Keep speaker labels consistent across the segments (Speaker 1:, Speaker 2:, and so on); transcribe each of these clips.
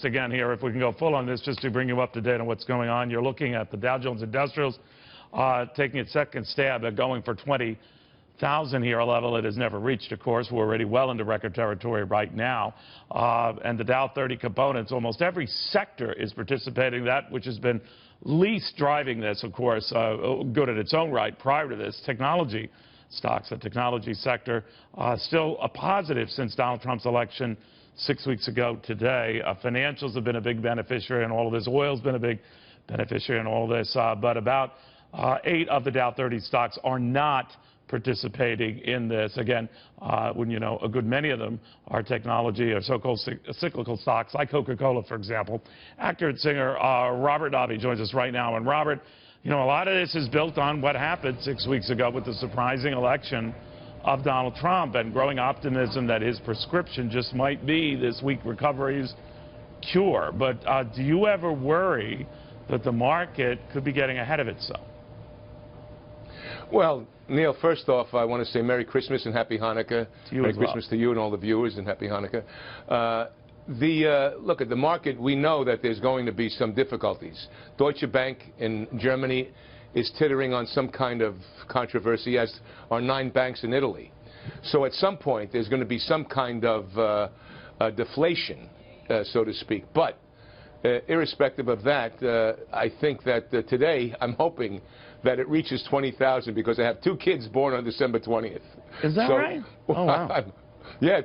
Speaker 1: Again here, if we can go full on this, just to bring you up to date on what's going on. You're looking at the Dow Jones Industrials taking its second stab at going for 20,000 here, a level it has never reached, of course. We're already well into record territory right now. And the Dow 30 components, almost every sector is participating. That which has been least driving this, of course, good in its own right prior to this, technology stocks, the technology sector, still a positive since Donald Trump's election 6 weeks ago today. Financials have been a big beneficiary in all of this. Oil's been a big beneficiary in all of this. But about 8 of the Dow 30 stocks are not participating in this. Again, when you know a good many of them are technology or so-called cyclical stocks, like Coca-Cola, for example. Actor and singer Robert Davi joins us right now. And Robert, you know, a lot of this is built on what happened 6 weeks ago with the surprising election of Donald Trump and growing optimism that his prescription just might be this weak recovery's cure. But do you ever worry that the market could be getting ahead of itself?
Speaker 2: Well, Neil, first off, I want to say Merry Christmas and Happy Hanukkah. Merry Christmas to you and all the viewers, and Happy Hanukkah. Look, at the market, we know that there's going to be some difficulties. Deutsche Bank in Germany is teetering on some kind of controversy, as are 9 banks in Italy. So at some point, there's going to be some kind of deflation, so to speak. But irrespective of that, I think that today, I'm hoping that it reaches 20,000 because I have 2 kids born on December 20th.
Speaker 1: Is that right? Oh, wow.
Speaker 2: Yeah,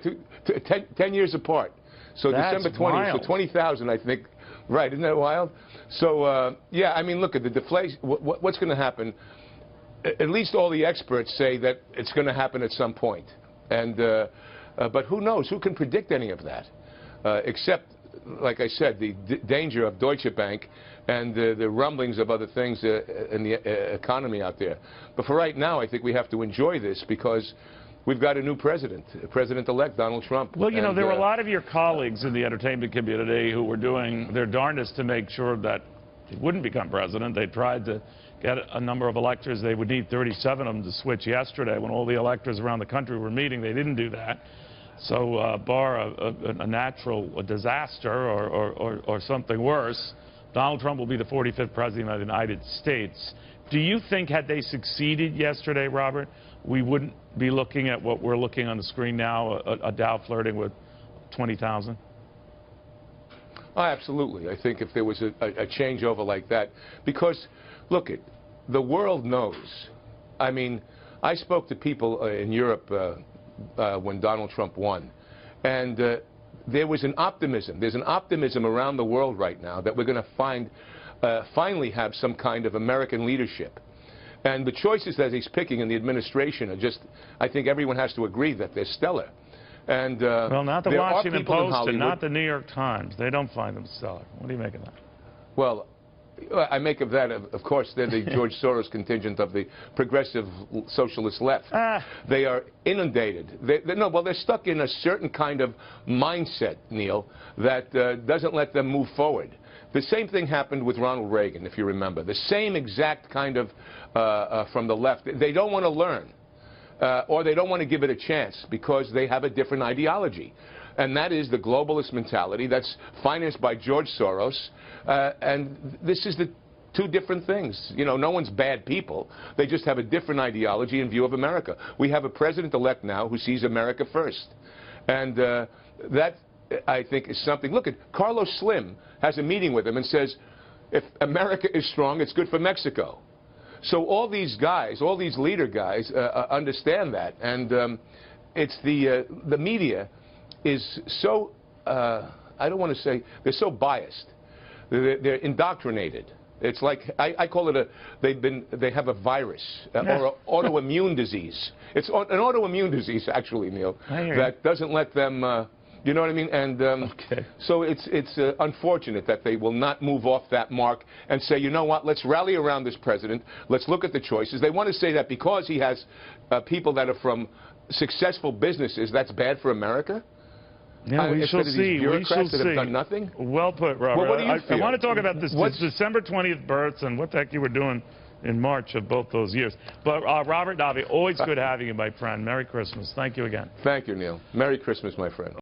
Speaker 2: 10 years apart. So
Speaker 1: That's
Speaker 2: December 20th,
Speaker 1: wild.
Speaker 2: so 20,000, I think. Right, isn't that wild? So, yeah, I mean, look, at the deflation, what's going to happen? At least all the experts say that it's going to happen at some point. And, but who knows? Who can predict any of that? Except, like I said, the danger of Deutsche Bank and the rumblings of other things in the economy out there. But for right now, I think we have to enjoy this because we've got a new president-elect, Donald Trump.
Speaker 1: Well, you know, there were a lot of your colleagues in the entertainment community who were doing their darndest to make sure that he wouldn't become president. They tried to get a number of electors. They would need 37 of them to switch yesterday when all the electors around the country were meeting. They didn't do that. So bar a natural disaster or something worse, Donald Trump will be the 45th president of the United States. Do you think had they succeeded yesterday, Robert, we wouldn't be looking at what we're looking on the screen now, a Dow flirting with 20,000?
Speaker 2: Oh, absolutely. I think if there was a changeover like that, because, look, the world knows. I mean, I spoke to people in Europe when Donald Trump won, and there was an optimism. There's an optimism around the world right now that we're going to finally have some kind of American leadership. And the choices that he's picking in the administration are just, I think everyone has to agree that they're stellar. And
Speaker 1: well, not the Washington Post and not the New York Times. They don't find them stellar. What do you make of that? Well,
Speaker 2: I make of that, of course, they're the George Soros contingent of the progressive socialist left. They are inundated. Well, they're stuck in a certain kind of mindset, Neil, that doesn't let them move forward. The same thing happened with Ronald Reagan, if you remember. The same exact kind of, from the left. They don't want to learn, or they don't want to give it a chance because they have a different ideology. And that is the globalist mentality that's financed by George Soros. And this is the 2 different things. You know, no one's bad people. They just have a different ideology in view of America. We have a president-elect now who sees America first. And that, I think, is something. Look, at Carlos Slim has a meeting with him and says, if America is strong, it's good for Mexico. So all these guys, all these leader guys understand that. And it's the media is so, I don't want to say, they're so biased. They're indoctrinated. It's like, I call it they have a virus or an autoimmune disease. It's an autoimmune disease, actually, Neil, that doesn't let them, you know what I mean? And so it's unfortunate that they will not move off that mark and say, you know what, let's rally around this president. Let's look at the choices. They want to say that because he has people that are from successful businesses, that's bad for America?
Speaker 1: Yeah, we shall see. We shall see.
Speaker 2: That have done nothing?
Speaker 1: Well put, Robert.
Speaker 2: Well, what do you feel?
Speaker 1: I want to talk about this December 20th births and what the heck you were doing in March of both those years. But Robert Davi, always good having you, my friend. Merry Christmas. Thank you again.
Speaker 2: Thank you, Neil. Merry Christmas, my friend.